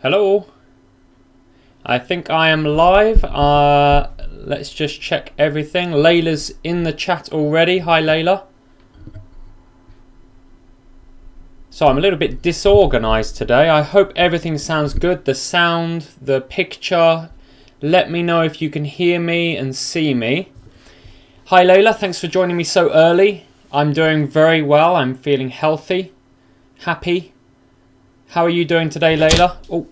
Hello. I think I am live. Let's just check everything. Layla's in the chat already. Hi, Layla. So I'm a little bit disorganized today. I hope everything sounds good. The sound, the picture. Let me know if you can hear me and see me. Hi, Layla. Thanks for joining me so early. I'm doing very well. I'm feeling healthy, happy. How are you doing today, Layla? Oh.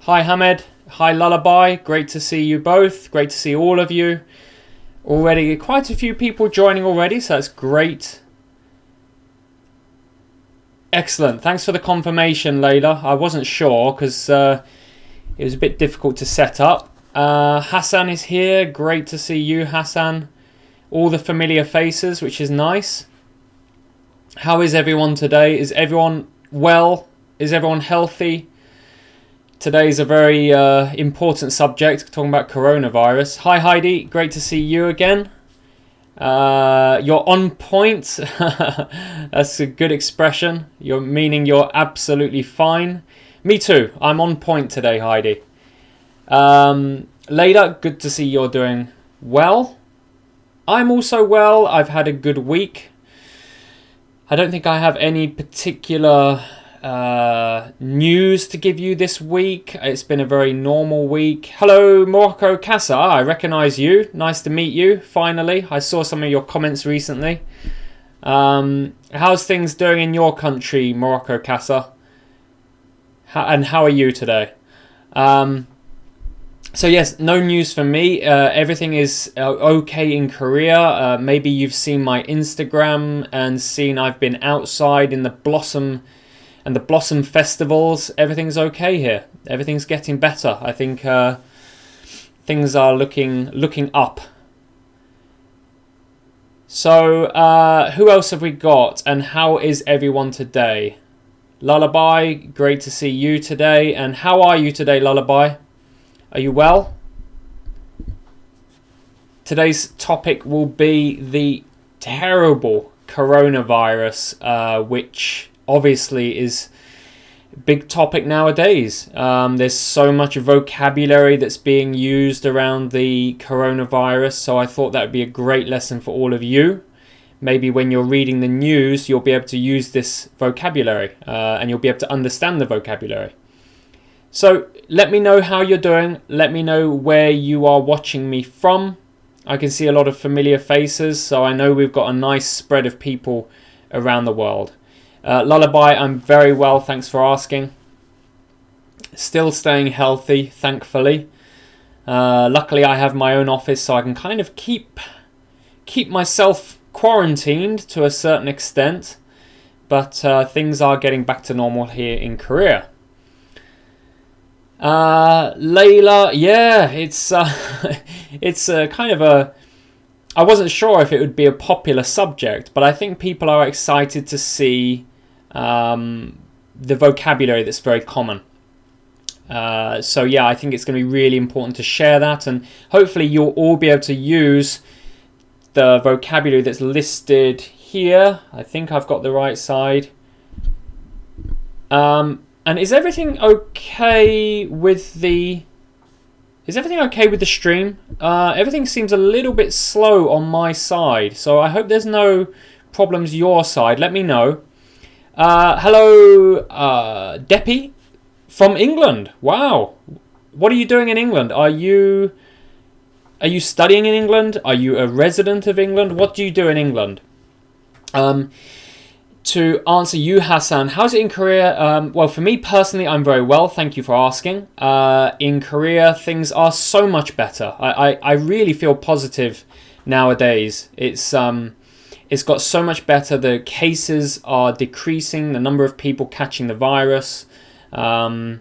Hi, Hamed. Hi, Lullaby. Great to see you both. Great to see all of you. Already quite a few people joining already, so that's great. Excellent. Thanks for the confirmation, Layla. I wasn't sure because it was a bit difficult to set up. Hassan is here. Great to see you, Hassan. All the familiar faces, which is nice. How is everyone today? Is everyone well? Is everyone healthy? Today's a very important subject, talking about coronavirus. Hi, Heidi. Great to see you again. You're on point. That's a good expression. You're meaning you're absolutely fine. Me too. I'm on point today, Heidi. Layla, good to see you're doing well. I'm also well. I've had a good week. I don't think I have any particular news to give you this week. It's been a very normal week. Hello, Morocco Casa. I recognise you. Nice to meet you, finally. I saw some of your comments recently. How's things doing in your country, Morocco Casa? And how are you today? So yes, no news for me. Everything is okay in Korea. Maybe you've seen my Instagram and seen I've been outside in the Blossom festivals. Everything's okay here. Everything's getting better. I think things are looking up. So who else have we got? And how is everyone today? Lullaby, great to see you today. And how are you today, Lullaby? Are you well? Today's topic will be the terrible coronavirus, which obviously is a big topic nowadays. There's so much vocabulary that's being used around the coronavirus, so I thought that would be a great lesson for all of you. Maybe when you're reading the news, you'll be able to use this vocabulary and you'll be able to understand the vocabulary. So let me know how you're doing. Let me know where you are watching me from. I can see a lot of familiar faces, so I know we've got a nice spread of people around the world. Lullaby, I'm very well, thanks for asking. Still staying healthy, thankfully. Luckily, I have my own office, so I can kind of keep myself quarantined to a certain extent. But things are getting back to normal here in Korea. Layla, yeah, it's kind of a... I wasn't sure if it would be a popular subject, but I think people are excited to see the vocabulary that's very common. So yeah, I think it's going to be really important to share that, and hopefully you'll all be able to use the vocabulary that's listed here. I think I've got the right side. And is everything okay with the... Is everything okay with the stream? Everything seems a little bit slow on my side, so I hope there's no problems your side. Let me know. Hello, Deppy from England. Wow. What are you doing in England? Are you studying in England? Are you a resident of England? What do you do in England? To answer you, Hassan, how's it in Korea? Well, for me personally, I'm very well. Thank you for asking. In Korea, things are so much better. I really feel positive nowadays. It's got so much better. The cases are decreasing. The number of people catching the virus. Yeah.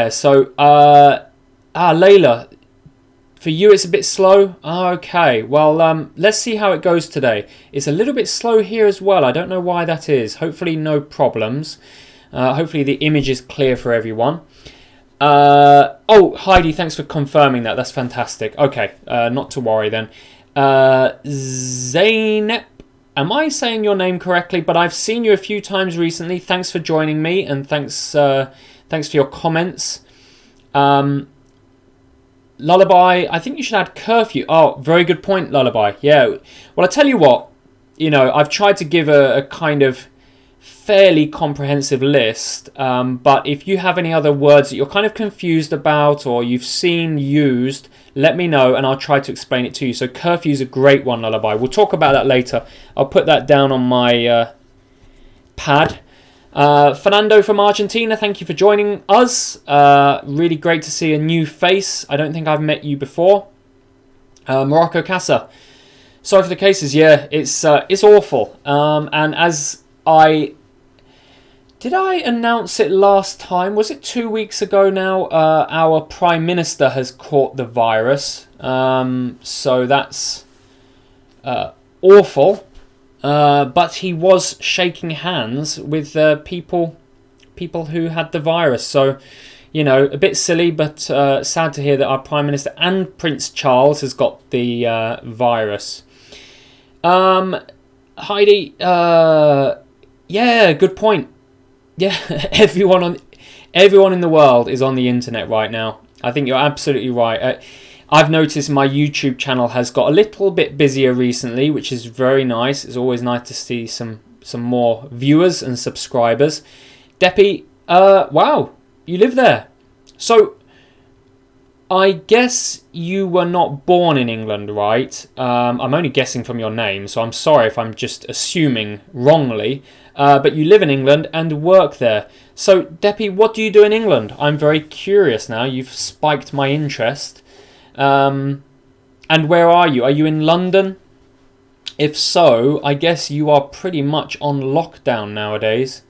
So, Layla. For you, it's a bit slow? Okay, well, let's see how it goes today. It's a little bit slow here as well. I don't know why that is. Hopefully no problems. Hopefully the image is clear for everyone. Oh, Heidi, thanks for confirming that. That's fantastic. Okay, not to worry then. Zainep am I saying your name correctly? But I've seen you a few times recently. Thanks for joining me, and thanks for your comments. Lullaby, I think you should add curfew. Oh, very good point, Lullaby. Yeah. Well, I tell you what, I've tried to give a kind of fairly comprehensive list, but if you have any other words that you're kind of confused about or you've seen used, let me know and I'll try to explain it to you. So curfew is a great one, Lullaby. We'll talk about that later. I'll put that down on my pad. Fernando from Argentina, thank you for joining us. Really great to see a new face. I don't think I've met you before. Morocco Casa, sorry for the cases. Yeah, it's awful. And as did I announce it last time? Was it 2 weeks ago now? Our Prime Minister has caught the virus. So that's awful. But he was shaking hands with people who had the virus. So, a bit silly, but sad to hear that our Prime Minister and Prince Charles has got the virus. Heidi, yeah, good point. Yeah, everyone in the world is on the internet right now. I think you're absolutely right. I've noticed my YouTube channel has got a little bit busier recently, which is very nice. It's always nice to see some more viewers and subscribers. Deppy, wow, you live there. So, I guess you were not born in England, right? I'm only guessing from your name, so I'm sorry if I'm just assuming wrongly. But you live in England and work there. So, Deppy, what do you do in England? I'm very curious now. You've spiked my interest. And where are you? Are you in London? If so, I guess you are pretty much on lockdown nowadays.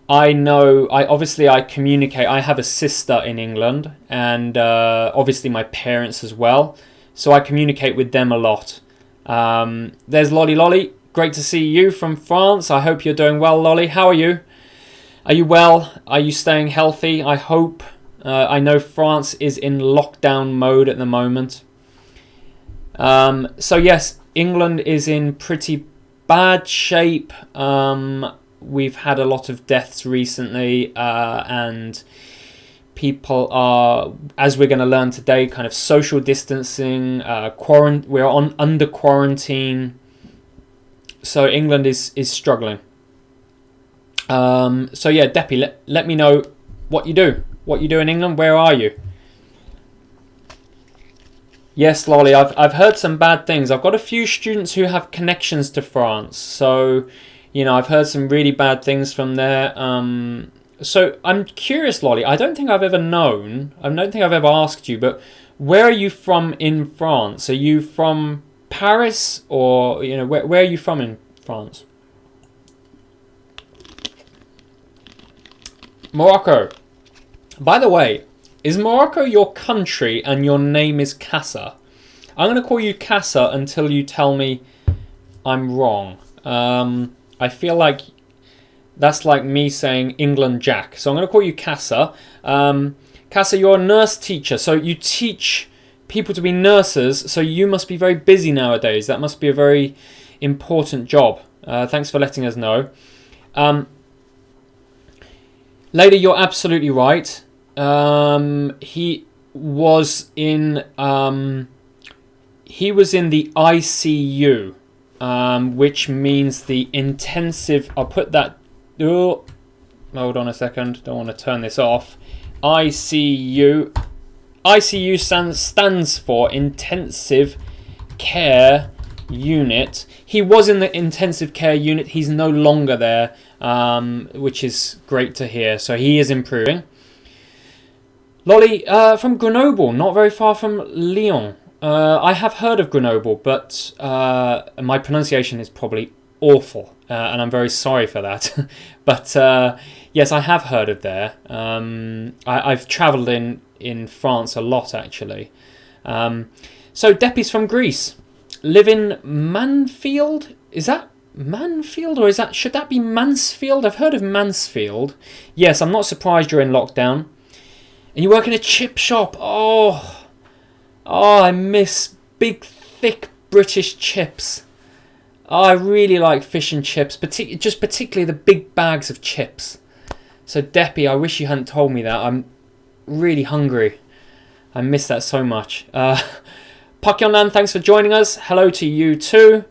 I know, I communicate. I have a sister in England and obviously my parents as well. So I communicate with them a lot. There's Lolly. Great to see you from France. I hope you're doing well, Lolly. How are you? Are you well? Are you staying healthy? I hope. I know France is in lockdown mode at the moment. So yes, England is in pretty bad shape. We've had a lot of deaths recently, and people are, as we're going to learn today, kind of social distancing. We're under quarantine. So England is struggling. So yeah, Deppy, let me know what you do. What you do in England? Where are you? Yes, Lolly, I've heard some bad things. I've got a few students who have connections to France. So, I've heard some really bad things from there. So I'm curious, Lolly. I don't think I've ever asked you, but where are you from in France? Are you from Paris or, where are you from in France? Morocco. By the way, is Morocco your country and your name is Casa? I'm going to call you Casa until you tell me I'm wrong. I feel like that's like me saying England Jack. So I'm going to call you Casa. Casa, you're a nurse teacher. So you teach people to be nurses. So you must be very busy nowadays. That must be a very important job. Thanks for letting us know. Lady, you're absolutely right. He was in the ICU, which means the intensive. I'll put that. Oh, hold on a second. Don't want to turn this off. ICU. ICU stands for Intensive Care Unit. He was in the intensive care unit. He's no longer there, which is great to hear. So he is improving. Lolly, from Grenoble, not very far from Lyon. I have heard of Grenoble, but my pronunciation is probably awful, and I'm very sorry for that. But yes, I have heard of there. I've travelled in France a lot, actually. So Deppy's from Greece. Live in Manfield? Is that Manfield or should that be Mansfield? I've heard of Mansfield. Yes, I'm not surprised you're in lockdown. And you work in a chip shop. Oh, I miss big, thick British chips. Oh, I really like fish and chips, just particularly the big bags of chips. So, Deppy, I wish you hadn't told me that. I'm really hungry. I miss that so much. Pakyonan, thanks for joining us. Hello to you too.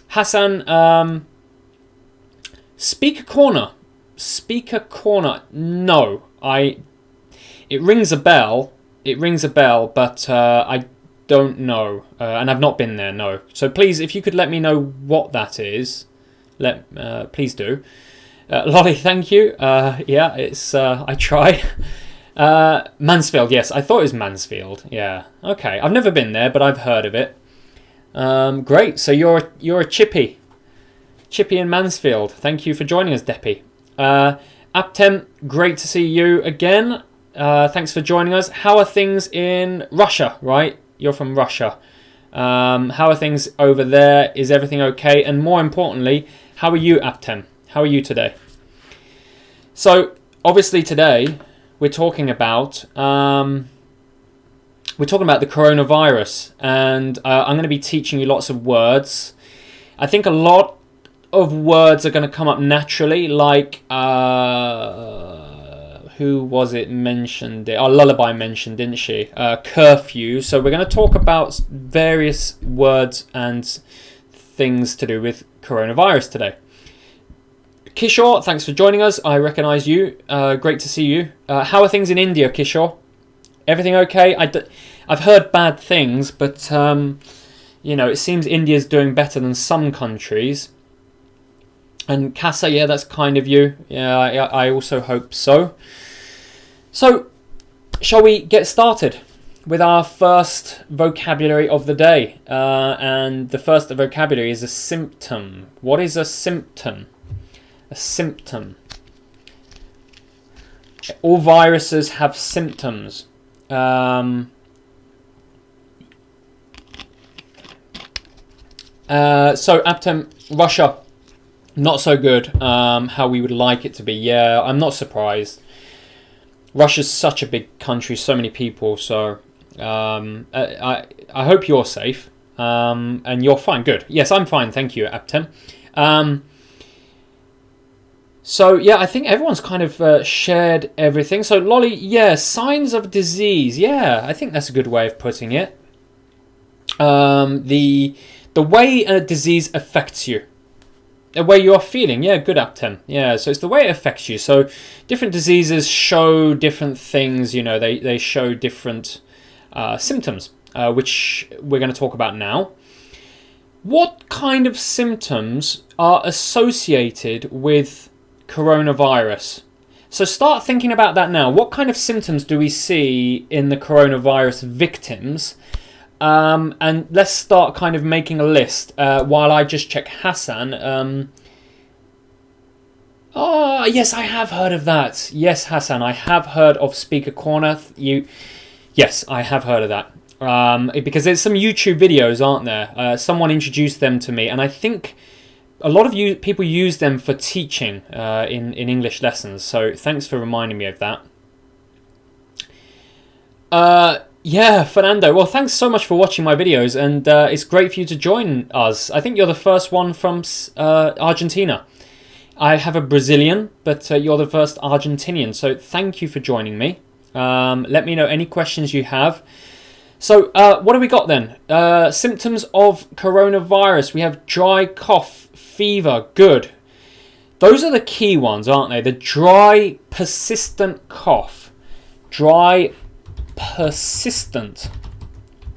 Hassan, Speaker Corner. Speaker Corner. No, it rings a bell. It rings a bell, but I don't know, and I've not been there. No. So please, if you could let me know what that is, please do. Lolly, thank you. Yeah, it's I tried. Mansfield, yes, I thought it was Mansfield. Yeah, okay. I've never been there, but I've heard of it. Great. So you're a chippy in Mansfield. Thank you for joining us, Deppy. Aptem, great to see you again. Thanks for joining us. How are things in Russia? Right, you're from Russia. How are things over there? Is everything okay? And more importantly, how are you, Aptem? How are you today? So obviously today we're talking about the coronavirus, and I'm going to be teaching you lots of words. I think a lot of words are going to come up naturally, like who was it mentioned it? Lullaby mentioned, didn't she? Curfew. So we're going to talk about various words and things to do with coronavirus today. Kishore, thanks for joining us. I recognise you. Great to see you. How are things in India, Kishore? Everything okay? I've heard bad things, but it seems India's doing better than some countries. And Casa, yeah, that's kind of you. Yeah, I also hope so. So, shall we get started with our first vocabulary of the day? And the first vocabulary is a symptom. What is a symptom? A symptom. All viruses have symptoms. So Aptem, Russia, not so good. How we would like it to be. Yeah, I'm not surprised. Russia's such a big country, so many people. So I hope you're safe. And you're fine. Good. Yes, I'm fine. Thank you, Aptem. So, yeah, I think everyone's kind of shared everything. So, Lolly, yeah, signs of disease. Yeah, I think that's a good way of putting it. The way a disease affects you. The way you are feeling. Yeah, good, Aptem. Yeah, so it's the way it affects you. So, different diseases show different things. They show different symptoms, which we're going to talk about now. What kind of symptoms are associated with coronavirus? So start thinking about that now. What kind of symptoms do we see in the coronavirus victims? And let's start kind of making a list while I just check Hassan. Oh, yes, I have heard of that. Yes, Hassan, I have heard of Speaker Corner. Yes, I have heard of that. Because there's some YouTube videos, aren't there? Someone introduced them to me, and I think a lot of people use them for teaching in English lessons, so thanks for reminding me of that. Yeah, Fernando, well, thanks so much for watching my videos, and it's great for you to join us. I think you're the first one from Argentina. I have a Brazilian, but you're the first Argentinian, so thank you for joining me. Let me know any questions you have. So, what do we got then? Symptoms of coronavirus. We have dry cough, fever. Good. Those are the key ones, aren't they? The dry, persistent cough. Dry, persistent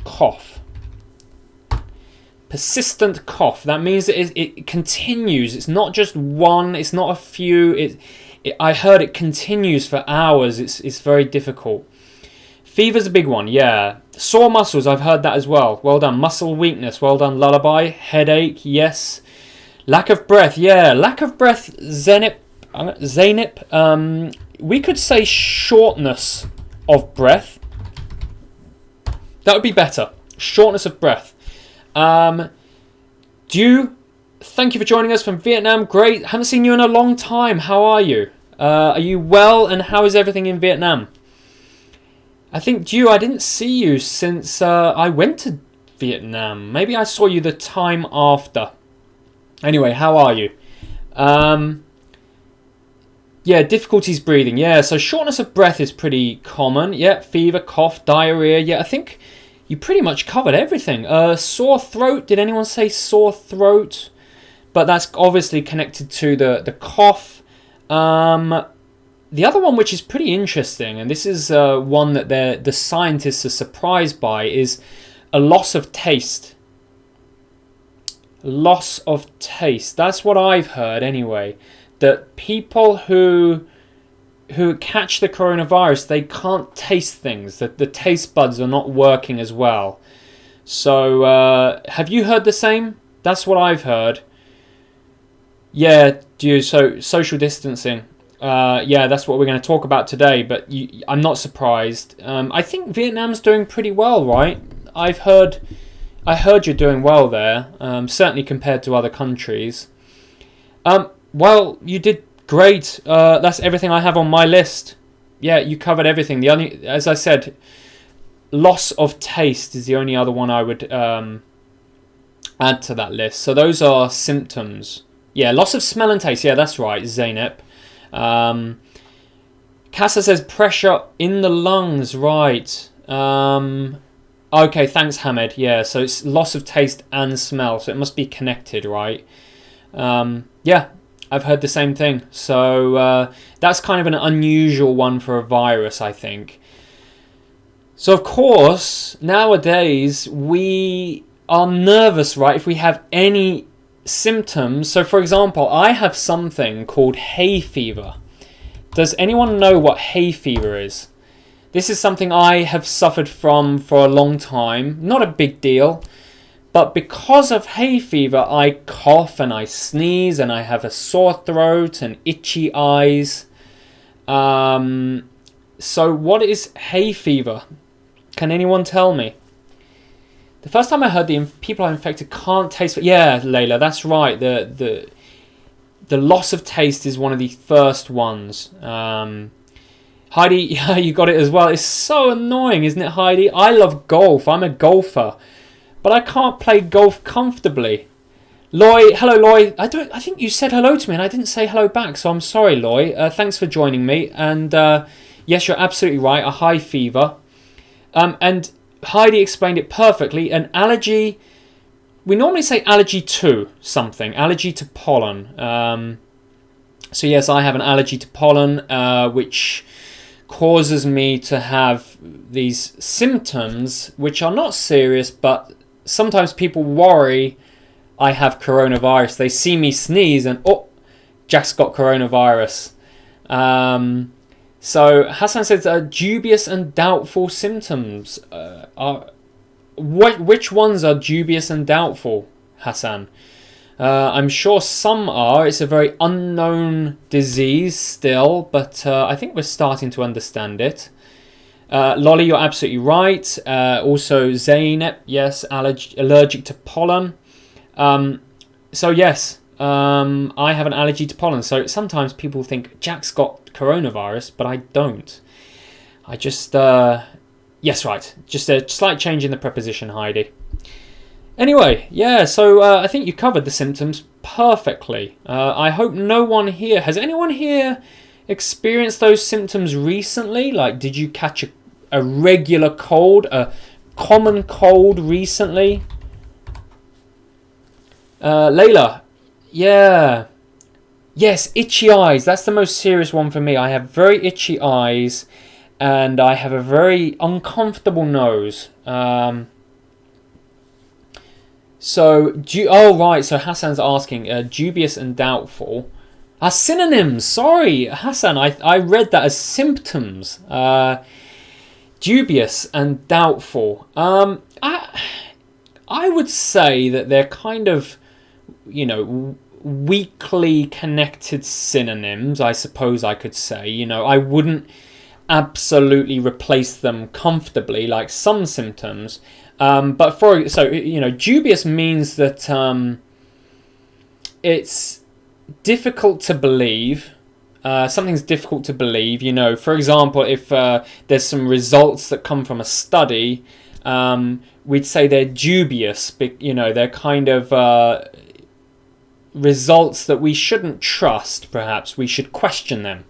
cough. Persistent cough. That means that it continues. It's not just one. It's not a few. I heard it continues for hours. It's very difficult. Fever's a big one, yeah. Sore muscles, I've heard that as well. Well done. Muscle weakness, well done. Lullaby. Headache, yes. Lack of breath, yeah. Lack of breath, Zenip. We could say shortness of breath. That would be better. Shortness of breath. Thank you for joining us from Vietnam. Great. Haven't seen you in a long time. How are you? Are you well, and how is everything in Vietnam? I think, I didn't see you since I went to Vietnam. Maybe I saw you the time after. Anyway, how are you? Yeah, difficulties breathing. Yeah, so shortness of breath is pretty common. Yeah, fever, cough, diarrhea. Yeah, I think you pretty much covered everything. Sore throat. Did anyone say sore throat? But that's obviously connected to the cough. The other one, which is pretty interesting, and this is one that the scientists are surprised by, is a loss of taste. Loss of taste. That's what I've heard anyway. That people who catch the coronavirus, they can't taste things. That the taste buds are not working as well. So have you heard the same? That's what I've heard. Yeah, so social distancing. Yeah, that's what we're going to talk about today. But I'm not surprised. I think Vietnam's doing pretty well, right? I heard you're doing well there. Certainly compared to other countries. Well, you did great. That's everything I have on my list. Yeah, you covered everything. The only, as I said, loss of taste is the only other one I would add to that list. So those are symptoms. Yeah, loss of smell and taste. Yeah, that's right, Zainab. Casa says pressure in the lungs. Right. Okay, thanks, Hamed. Yeah, so it's loss of taste and smell. So it must be connected, right? Yeah. I've heard the same thing. So that's kind of an unusual one for a virus, I think. So, of course, nowadays we are nervous, right, if we have any symptoms. So, for example, I have something called hay fever. Does anyone know what hay fever is? This is something I have suffered from for a long time. Not a big deal. But because of hay fever, I cough and I sneeze and I have a sore throat and itchy eyes. So what is hay fever? Can anyone tell me? The first time I heard the people are infected can't taste. Yeah, Layla, that's right. The loss of taste is one of the first ones. Heidi, yeah, you got it as well. It's so annoying, isn't it, Heidi? I love golf. I'm a golfer. But I can't play golf comfortably. Loy, hello Loy. I think you said hello to me and I didn't say hello back, so I'm sorry, Loy. Thanks for joining me. And yes, you're absolutely right. A high fever. And Heidi explained it perfectly. An allergy. We normally say allergy to something. Allergy to pollen. So yes, I have an allergy to pollen, which causes me to have these symptoms, which are not serious, but sometimes people worry I have coronavirus. They see me sneeze and, oh, Jack's got coronavirus. So Hassan says dubious and doubtful symptoms. Which ones are dubious and doubtful, Hassan? I'm sure some are. It's a very unknown disease still, but I think we're starting to understand it. Lolly, you're absolutely right. Also, Zainab, yes, allergic to pollen. So yes, I have an allergy to pollen. So sometimes people think Jack's got coronavirus, but I don't. I just, yes, right. Just a slight change in the preposition, Heidi. Anyway, yeah, so I think you covered the symptoms perfectly. I hope no one here... Has anyone here experienced those symptoms recently? Like, did you catch a regular cold, a common cold recently? Layla, yeah. Yes, itchy eyes. That's the most serious one for me. I have very itchy eyes and I have a very uncomfortable nose. So, oh right, so Hassan's asking, dubious and doubtful. Synonyms, sorry, Hassan, I read that as symptoms. Dubious and doubtful. I would say that they're kind of, weakly connected synonyms, I suppose I could say. I wouldn't absolutely replace them comfortably like some symptoms. But dubious means that it's difficult to believe. Something's difficult to believe. For example, if there's some results that come from a study, we'd say they're dubious. They're kind of results that we shouldn't trust. Perhaps we should question them.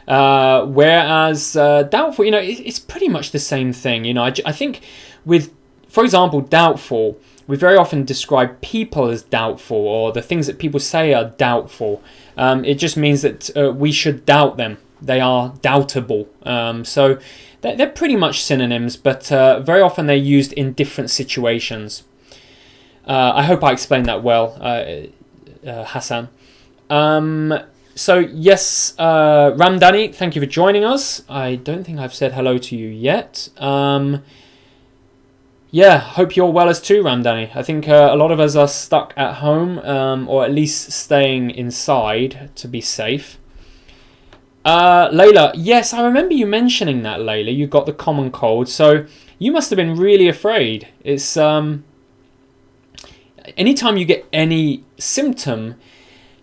Whereas doubtful, it's pretty much the same thing. I think with, for example, doubtful, we very often describe people as doubtful, or the things that people say are doubtful. It just means that we should doubt them. They are doubtable. So they're pretty much synonyms, but very often they're used in different situations. I hope I explained that well, Hassan. So yes, Ramdani, thank you for joining us. I don't think I've said hello to you yet. Yeah, hope you're well as too, Ramdani. I think a lot of us are stuck at home, or at least staying inside to be safe. Layla, yes, I remember you mentioning that, Layla. You got the common cold, so you must have been really afraid. It's anytime you get any symptom,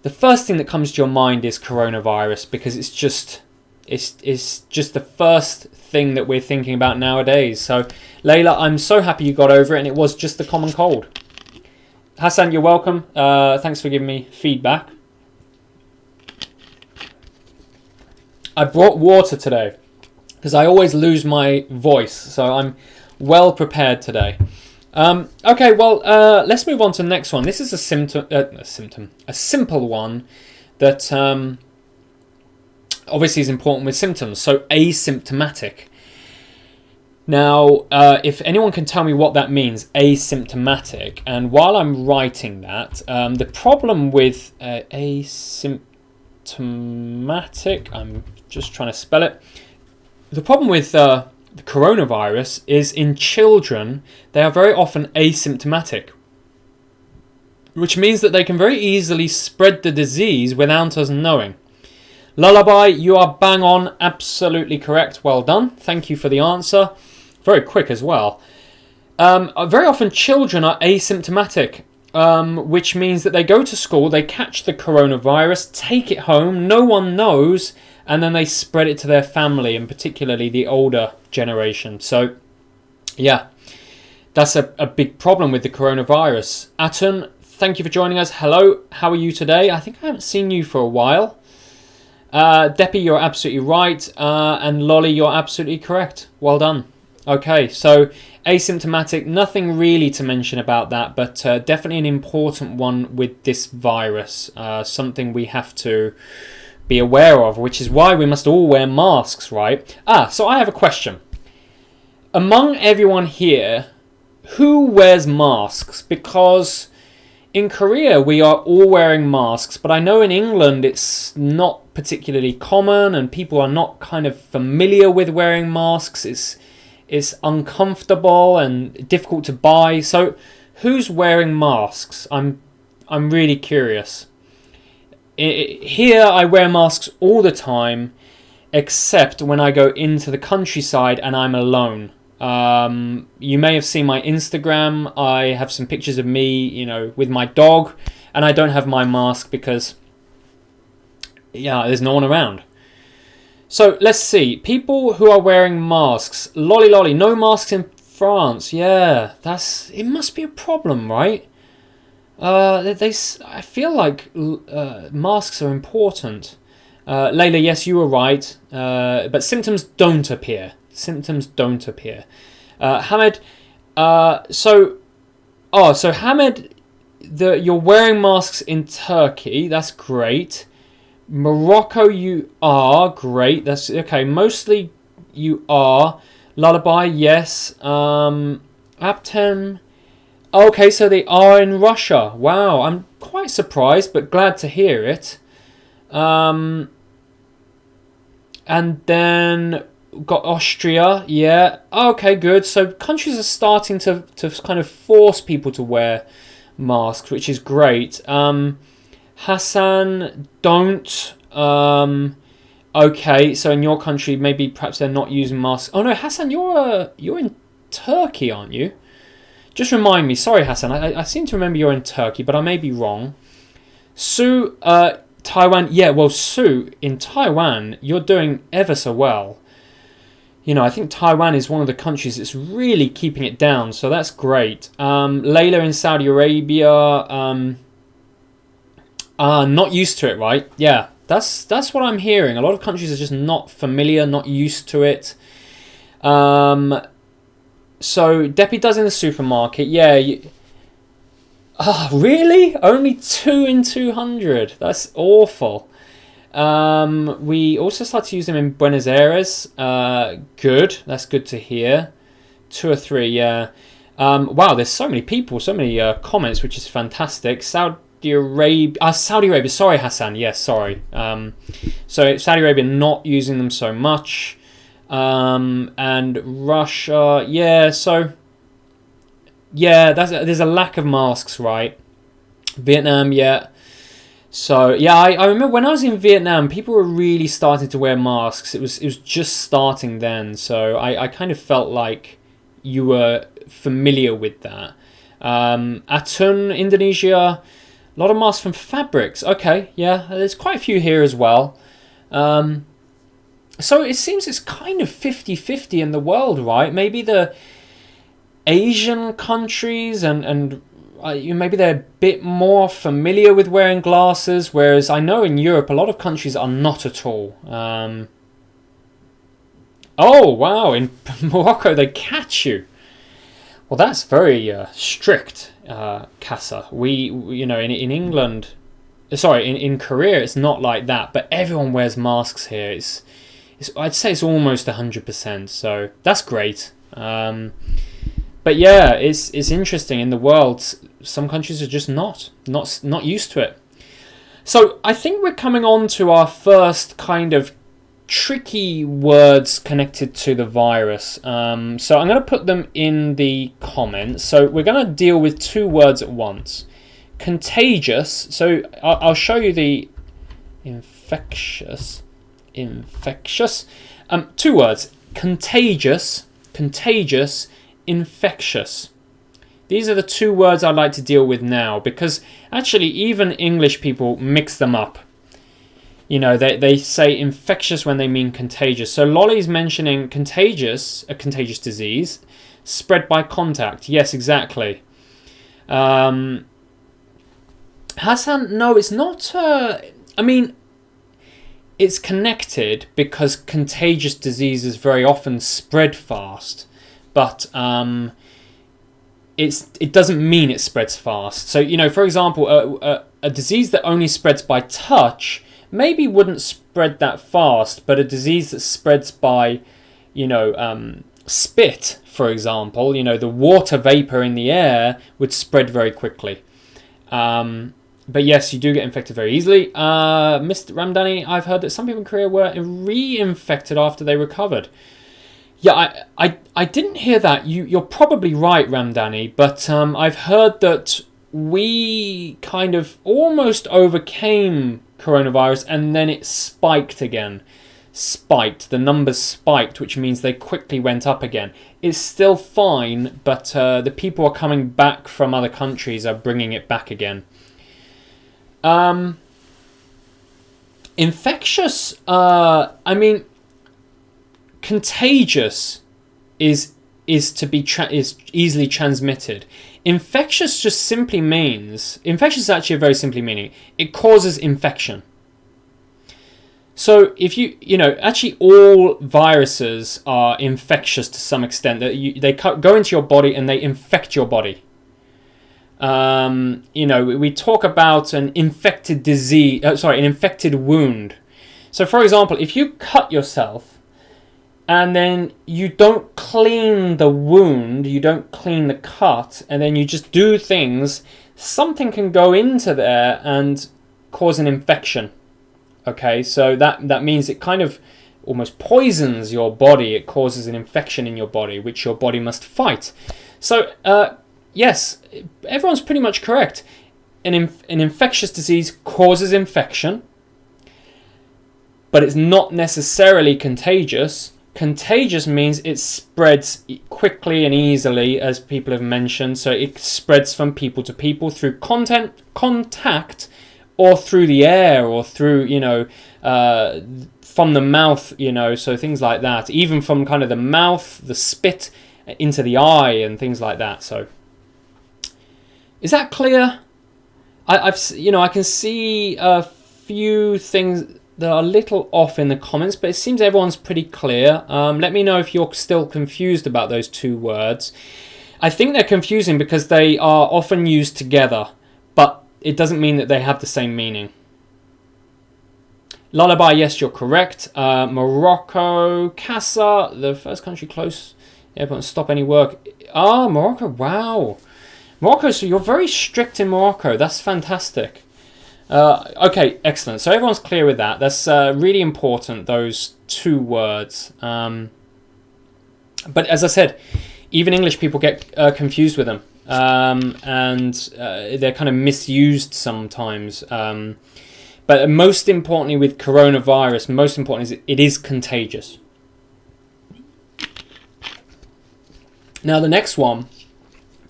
the first thing that comes to your mind is coronavirus, because it's just the first thing that we're thinking about nowadays. So, Layla, I'm so happy you got over it, and it was just the common cold. Hassan, you're welcome. Thanks for giving me feedback. I brought water today because I always lose my voice, so I'm well prepared today. Okay, well, let's move on to the next one. This is a simple one that obviously is important with symptoms. So asymptomatic. Now, if anyone can tell me what that means, asymptomatic, and while I'm writing that, the problem with asymptomatic, I'm just trying to spell it. The problem with the coronavirus is in children, they are very often asymptomatic, which means that they can very easily spread the disease without us knowing. Lullaby, you are bang on, absolutely correct. Well done. Thank you for the answer. Very quick as well. Very often children are asymptomatic, which means that they go to school, they catch the coronavirus, take it home, no one knows, and then they spread it to their family, and particularly the older generation. So, yeah, that's a big problem with the coronavirus. Atun, thank you for joining us. Hello, how are you today? I think I haven't seen you for a while. Deppy, you're absolutely right. And Lolly, you're absolutely correct. Well done. Okay, so asymptomatic, nothing really to mention about that, but definitely an important one with this virus. Something we have to be aware of, which is why we must all wear masks, right? So I have a question. Among everyone here, who wears masks? Because in Korea, we are all wearing masks, but I know in England it's not particularly common, and people are not kind of familiar with wearing masks. It's uncomfortable and difficult to buy. So who's wearing masks? I'm really curious. Here I wear masks all the time, except when I go into the countryside and I'm alone. You may have seen my Instagram. I have some pictures of me, with my dog, and I don't have my mask because, there's no one around. So let's see. People who are wearing masks. Lolly, no masks in France. Yeah, it must be a problem, right? I feel like masks are important. Layla, yes, you were right. But symptoms don't appear. Hamed, so Hamed, you're wearing masks in Turkey. That's great. Morocco, you are great. That's okay. Mostly you are. Lullaby, yes. Aptem. Okay, so they are in Russia. Wow, I'm quite surprised, but glad to hear it. And then got Austria. Yeah. Okay, good. So countries are starting to kind of force people to wear masks, which is great. Hassan, don't. Okay, so in your country, maybe perhaps they're not using masks. Oh no, Hassan, you're in Turkey, aren't you? Just remind me. Sorry, Hassan. I seem to remember you're in Turkey, but I may be wrong. Sue, Taiwan. Yeah, well, Sue, in Taiwan, you're doing ever so well. I think Taiwan is one of the countries that's really keeping it down, so that's great. Layla in Saudi Arabia. Not used to it, right? Yeah, that's what I'm hearing. A lot of countries are just not familiar, not used to it. So Deppy does in the supermarket. Yeah. Really? Only 2 in 200. That's awful. We also start to use them in Buenos Aires. Good. That's good to hear. 2 or 3. Yeah. Wow. There's so many people, so many comments, which is fantastic. Saudi Arabia. Sorry, Hassan. Yes, sorry. So Saudi Arabia not using them so much. And Russia, yeah, so yeah, there's a lack of masks, right? Vietnam, yeah. So yeah, I remember when I was in Vietnam, people were really starting to wear masks. It was just starting then, so I kind of felt like you were familiar with that. Atun, Indonesia, a lot of masks from fabrics. Okay, yeah, there's quite a few here as well. So it seems it's kind of 50-50 in the world, right? Maybe the Asian countries and maybe they're a bit more familiar with wearing glasses, whereas I know in Europe a lot of countries are not at all. Oh, wow, in Morocco they catch you. Well, that's very strict, Casa. We in England, sorry, in Korea it's not like that, but everyone wears masks here. I'd say it's almost 100%, so that's great. But yeah, it's interesting. In the world, some countries are just not used to it. So I think we're coming on to our first kind of tricky words connected to the virus. So I'm going to put them in the comments. So we're going to deal with 2 words at once. Contagious. So I'll show you the infectious. 2 words: contagious, infectious. These are the 2 words I'd like to deal with now, because actually even English people mix them up. You know, they say infectious when they mean contagious. So Lolly's mentioning contagious, a contagious disease, spread by contact. Yes, exactly. Hassan, no, it's not. I mean, it's connected because contagious diseases very often spread fast, but it doesn't mean it spreads fast. So, you know, for example, a disease that only spreads by touch maybe wouldn't spread that fast, but a disease that spreads by, spit, for example, the water vapor in the air would spread very quickly. But yes, you do get infected very easily. Mr. Ramdani, I've heard that some people in Korea were reinfected after they recovered. Yeah, I didn't hear that. You're probably right, Ramdani, but I've heard that we kind of almost overcame coronavirus and then it spiked again. The numbers spiked, which means they quickly went up again. It's still fine, but the people who are coming back from other countries are bringing it back again. Infectious, contagious is easily transmitted. Infectious just simply means, infectious is actually a very simply meaning, it causes infection. So if actually all viruses are infectious to some extent. They go into your body and they infect your body. We talk about an infected disease. An infected wound. So, for example, if you cut yourself and then you don't clean the wound, you don't clean the cut, and then you just do things, something can go into there and cause an infection. Okay, so that means it kind of almost poisons your body. It causes an infection in your body, which your body must fight. So, yes, everyone's pretty much correct. An infectious disease causes infection, but it's not necessarily contagious. Contagious means it spreads quickly and easily, as people have mentioned. So it spreads from people to people through contact, or through the air, or through, from the mouth, so things like that. Even from kind of the mouth, the spit, into the eye and things like that. So, is that clear? I can see a few things that are a little off in the comments, but it seems everyone's pretty clear. Let me know if you're still confused about those two words. I think they're confusing because they are often used together, but it doesn't mean that they have the same meaning. Lullaby, yes, you're correct. Morocco, Casa, the first country close airport to stop any work. Morocco, wow. Morocco, so you're very strict in Morocco. That's fantastic. Okay, excellent. So everyone's clear with that. That's really important, those two words. But as I said, even English people get confused with them. And they're kind of misused sometimes. But most importantly with coronavirus, most important is it is contagious. Now the next one,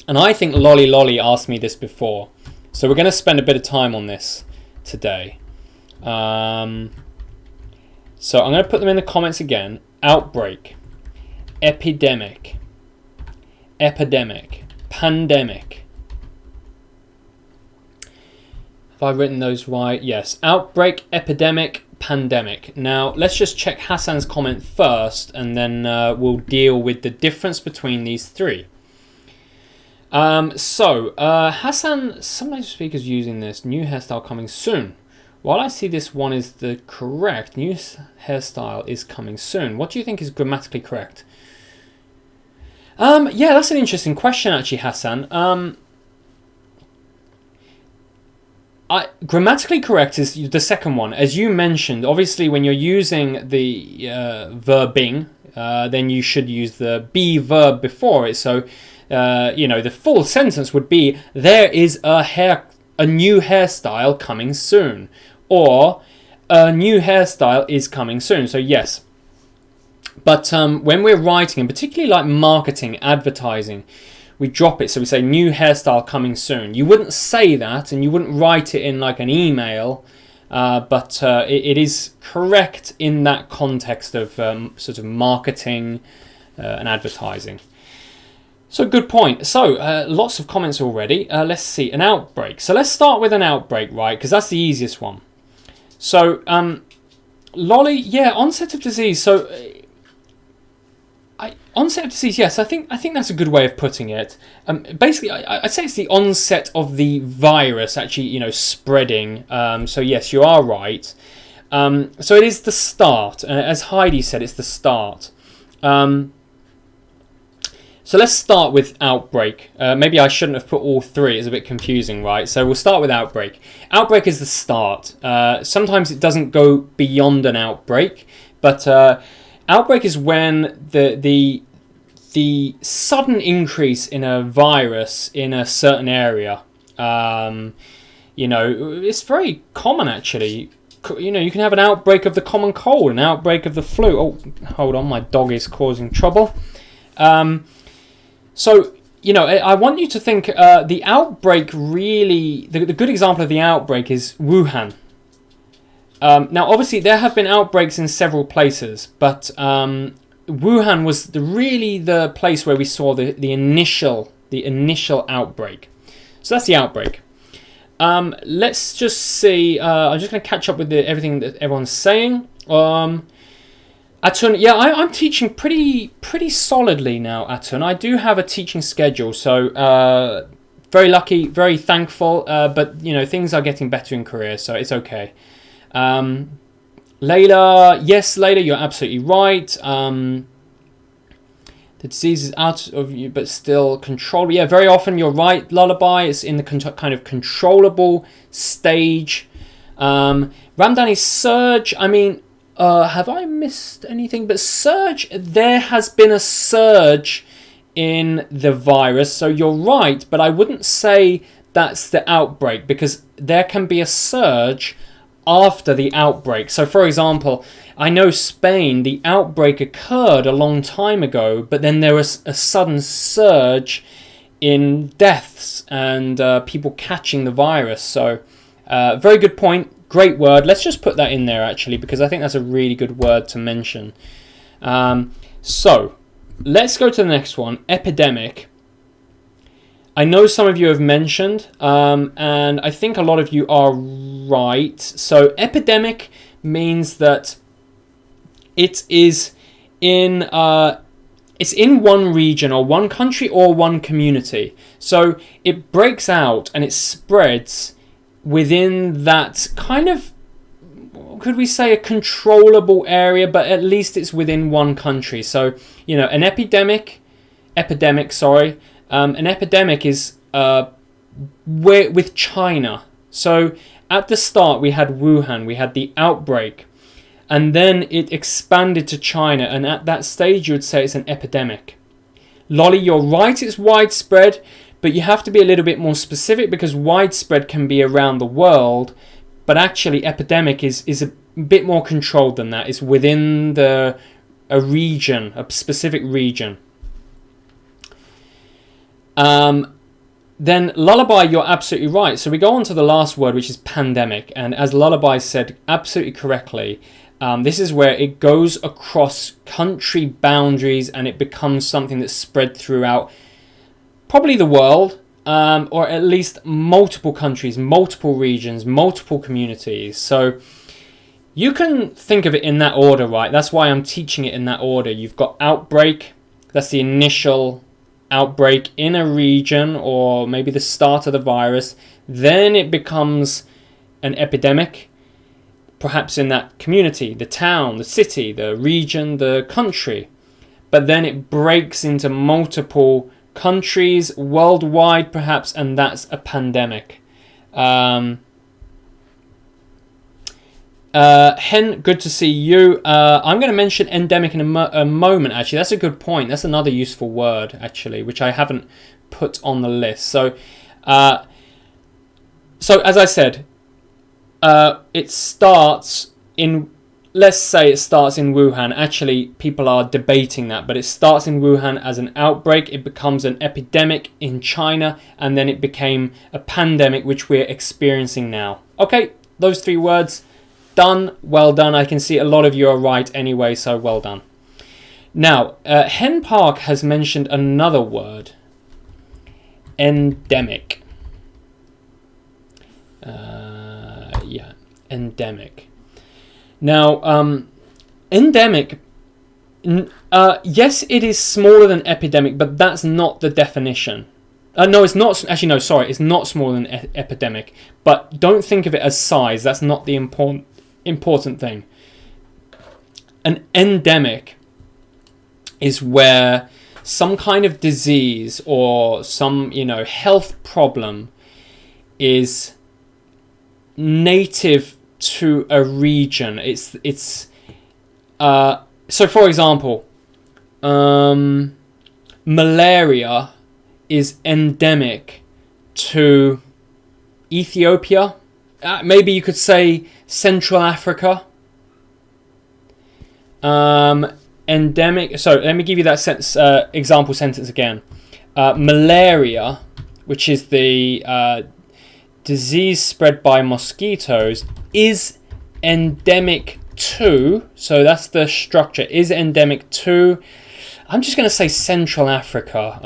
and I think Lolly asked me this before, so we're going to spend a bit of time on this today. So I'm going to put them in the comments again. Outbreak, epidemic, pandemic. Have I written those right? Yes. Outbreak, epidemic, pandemic. Now, let's just check Hassan's comment first, and then we'll deal with the difference between these three. Hassan, sometimes speakers using this, new hairstyle coming soon. While I see this one is the correct, new hairstyle is coming soon. What do you think is grammatically correct? Yeah, that's an interesting question, actually, Hassan. Grammatically correct is the second one. As you mentioned, obviously when you're using the verb being, then you should use the be verb before it. So, the full sentence would be, there is a new hairstyle coming soon. Or, a new hairstyle is coming soon. So yes. But when we're writing, and particularly like marketing, advertising, we drop it, so we say new hairstyle coming soon. You wouldn't say that, and you wouldn't write it in like an email, but it is correct in that context of sort of marketing and advertising. So good point. So lots of comments already. Let's see, an outbreak. So let's start with an outbreak, right? Because that's the easiest one. So Lolly, yeah, onset of disease. So onset of disease, yes, I think that's a good way of putting it. Basically, I'd say it's the onset of the virus actually, spreading. So yes, you are right. So it is the start. As Heidi said, it's the start. So let's start with outbreak. Maybe I shouldn't have put all three. It's a bit confusing, right? So we'll start with outbreak. Outbreak is the start. Sometimes it doesn't go beyond an outbreak, but outbreak is when the sudden increase in a virus in a certain area. It's very common actually. You can have an outbreak of the common cold, an outbreak of the flu. Oh, hold on, my dog is causing trouble. So, I want you to think the outbreak really, the good example of the outbreak is Wuhan. Now, obviously, there have been outbreaks in several places, but Wuhan was really the place where we saw the initial outbreak. So that's the outbreak. Let's just see. I'm just going to catch up with everything that everyone's saying. Atun, yeah, I'm teaching pretty solidly now, Atun. I do have a teaching schedule, so very lucky, very thankful. But things are getting better in Korea, so it's okay. Layla, yes, Layla, you're absolutely right. The disease is out of you, but still controllable. Yeah, very often you're right. Lullaby is in the kind of controllable stage. Ramdani's surge. I mean, have I missed anything? But surge, there has been a surge in the virus. So you're right, but I wouldn't say that's the outbreak because there can be a surge after the outbreak. So for example, I know Spain, the outbreak occurred a long time ago, but then there was a sudden surge in deaths and people catching the virus. So very good point. Great word. Let's just put that in there actually, because I think that's a really good word to mention. So let's go to the next one. Epidemic. I know some of you have mentioned, and I think a lot of you are right. So epidemic means that it is in it's in one region or one country or one community. So it breaks out and it spreads within that kind of, could we say, a controllable area, but at least it's within one country. So, you know, an epidemic, an epidemic is with China. So at the start we had Wuhan, we had the outbreak, and then it expanded to China, and at that stage you would say it's an epidemic. Lolly, you're right, it's widespread, but you have to be a little bit more specific, because widespread can be around the world, but actually epidemic is a bit more controlled than that. It's within a region, a specific region. Then Lullaby, you're absolutely right. So we go on to the last word, which is pandemic. And as Lullaby said absolutely correctly, this is where it goes across country boundaries and it becomes something that's spread throughout probably the world, or at least multiple countries, multiple regions, multiple communities. So you can think of it in that order, right? That's why I'm teaching it in that order. You've got outbreak, that's the initial outbreak in a region or maybe the start of the virus. Then it becomes an epidemic, perhaps in that community, the town, the city, the region, the country. But then it breaks into multiple countries worldwide perhaps, and that's a pandemic. Hen, good to see you. I'm going to mention endemic in a moment, actually. That's a good point. That's another useful word, actually, which I haven't put on the list. So as I said, it starts in, let's say it starts in Wuhan. Actually, people are debating that, but it starts in Wuhan as an outbreak. It becomes an epidemic in China, and then it became a pandemic, which we're experiencing now. Okay, those 3 words. Done. Well done. I can see a lot of you are right anyway, so well done. Now, Hen Park has mentioned another word. Endemic. Yeah, endemic. Now, endemic, yes, it is smaller than epidemic, but that's not the definition. No, it's not. Actually, no, sorry. It's not smaller than epidemic. But don't think of it as size. That's not the important thing. An endemic is where some kind of disease or some, health problem is native to a region. So for example, malaria is endemic to Ethiopia. Maybe you could say Central Africa. Endemic. So let me give you that example sentence again. Malaria, which is the disease spread by mosquitoes, is endemic to. So that's the structure. Is endemic to. I'm just going to say Central Africa.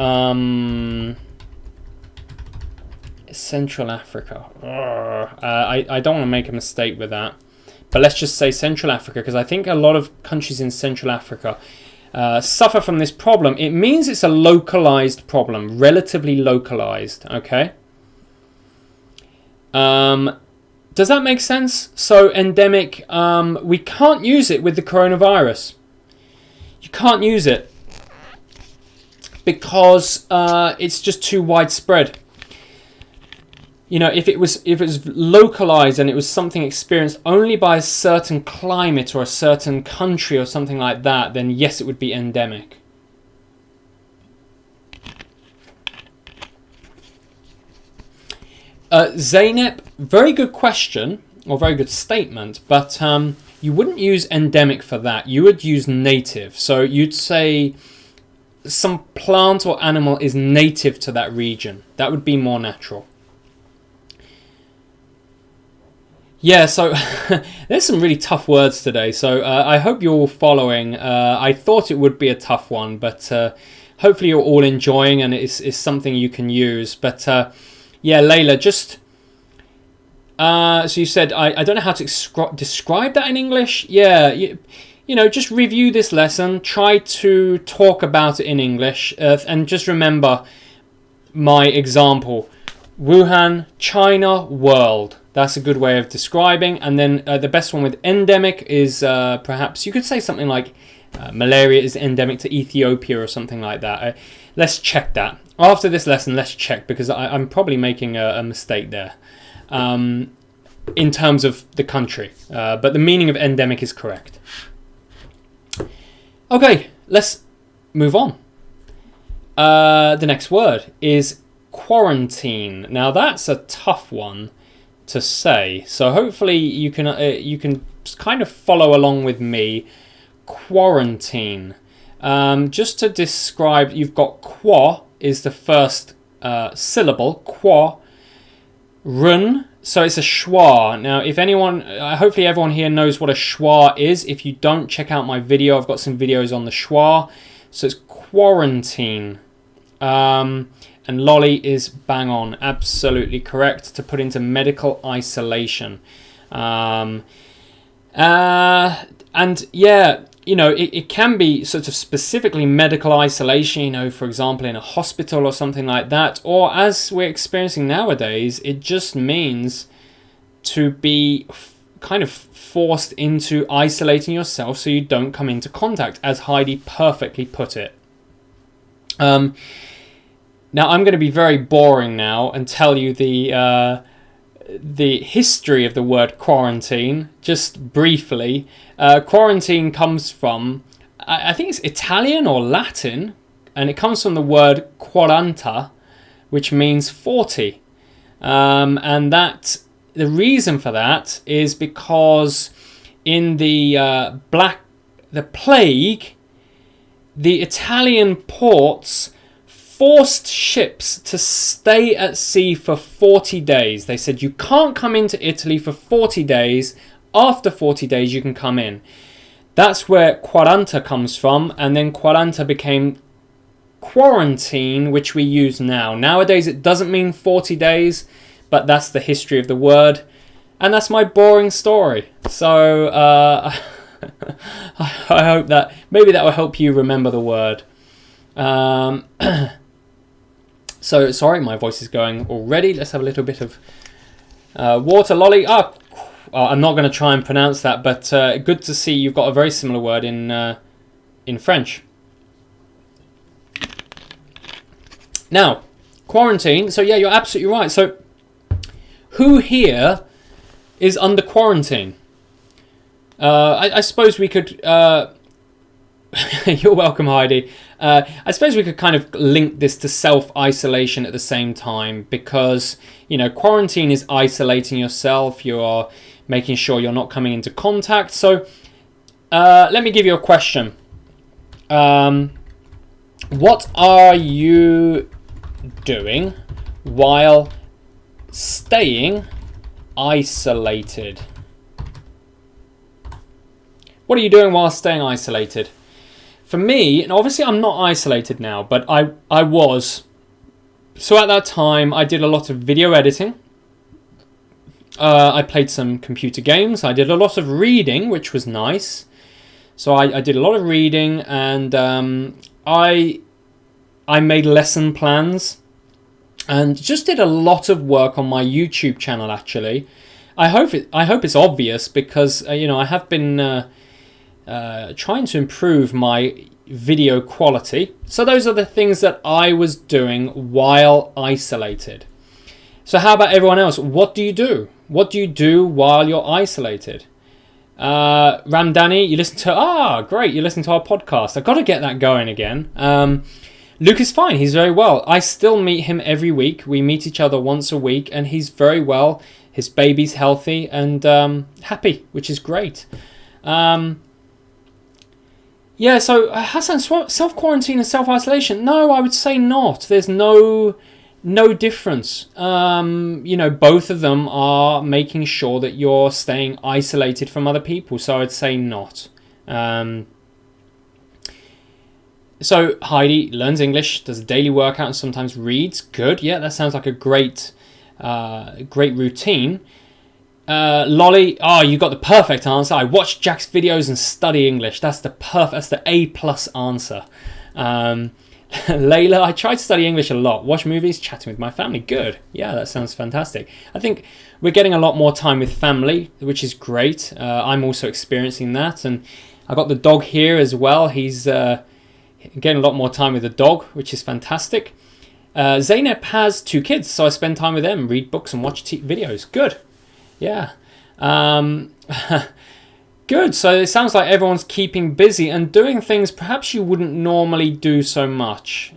Central Africa. I don't want to make a mistake with that. But let's just say Central Africa, because I think a lot of countries in Central Africa suffer from this problem. It means it's a localized problem, relatively localized, okay? Does that make sense? So endemic, we can't use it with the coronavirus. You can't use it because it's just too widespread. If it was localized and it was something experienced only by a certain climate or a certain country or something like that, then yes, it would be endemic. Zeynep, very good question or very good statement, but you wouldn't use endemic for that. You would use native. So you'd say some plant or animal is native to that region. That would be more natural. Yeah, so there's some really tough words today, so I hope you're all following. I thought it would be a tough one, but hopefully you're all enjoying and it's something you can use. But yeah, Layla, just so you said I don't know how to describe that in English. Yeah, you know, just review this lesson, try to talk about it in English, and just remember my example: Wuhan, China, world. That's a good way of describing. And then the best one with endemic is perhaps you could say something like malaria is endemic to Ethiopia or something like that. Let's check that. After this lesson, let's check, because I'm probably making a mistake there in terms of the country. But the meaning of endemic is correct. Okay, let's move on. The next word is quarantine. Now that's a tough one to say, so hopefully you can kind of follow along with me. Quarantine. Just to describe, you've got qua is the first syllable, qua, run, so it's a schwa. Now if anyone, hopefully everyone here knows what a schwa is. If you don't, check out my video. I've got some videos on the schwa. So it's quarantine. And Lolly is bang on, absolutely correct, to put into medical isolation. And yeah, you know, it can be sort of specifically medical isolation, you know, for example, in a hospital or something like that. Or as we're experiencing nowadays, it just means to be kind of forced into isolating yourself so you don't come into contact, as Heidi perfectly put it. Now, I'm going to be very boring now and tell you the history of the word quarantine, just briefly. Quarantine comes from, I think it's Italian or Latin, and it comes from the word quaranta, which means 40. And that the reason for that is because in the plague, the Italian ports forced ships to stay at sea for 40 days. They said you can't come into Italy for 40 days. After 40 days you can come in. That's where quaranta comes from, and then quaranta became quarantine, which we use now. Nowadays it doesn't mean 40 days, but that's the history of the word, and that's my boring story. So I hope that maybe that will help you remember the word. So, sorry, my voice is going already. Let's have a little bit of water. Lolly. I'm not going to try and pronounce that, but good to see you've got a very similar word in French. Now, quarantine. So, yeah, you're absolutely right. So, who here is under quarantine? I suppose we could... You're welcome, Heidi. I suppose we could kind of link this to self-isolation at the same time, because, you know, quarantine is isolating yourself. You are making sure you're not coming into contact. So let me give you a question. What are you doing while staying isolated? What are you doing while staying isolated? For me, and obviously I'm not isolated now, but I was. So at that time, I did a lot of video editing. I played some computer games. I did a lot of reading, which was nice. So I did a lot of reading, and I made lesson plans, and just did a lot of work on my YouTube channel. Actually, I hope it's obvious, because you know, I have been. Trying to improve my video quality. So those are the things that I was doing while isolated. So how about everyone else? What do you do? What do you do while you're isolated? Ramdani, you listen to... great, you listen to our podcast. I've got to get that going again. Luke is fine. He's very well. I still meet him every week. We meet each other once a week, and he's very well. His baby's healthy and happy, which is great. Yeah, so Hassan, self-quarantine and self-isolation? No, I would say not. There's no difference. You know, both of them are making sure that you're staying isolated from other people, so I'd say not. So Heidi learns English, does a daily workout, and sometimes reads. Good. Yeah, that sounds like a great routine. Lolly, you got the perfect answer. I watch Jack's videos and study English. That's the A+ answer. Layla, I try to study English a lot. Watch movies, chatting with my family. Good. Yeah, that sounds fantastic. I think we're getting a lot more time with family, which is great. I'm also experiencing that. And I got the dog here as well. He's getting a lot more time with the dog, which is fantastic. Zaynep has 2 kids, so I spend time with them, read books and watch videos. Good. Yeah. Good. So it sounds like everyone's keeping busy and doing things perhaps you wouldn't normally do so much,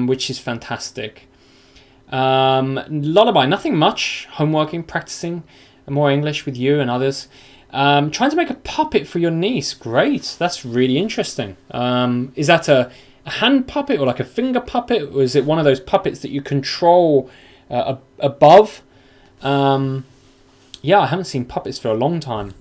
which is fantastic. Lullaby, nothing much. Homeworking, practicing more English with you and others. Trying to make a puppet for your niece. Great. That's really interesting. Is that a hand puppet or like a finger puppet? Or is it one of those puppets that you control above? Yeah, I haven't seen puppets for a long time.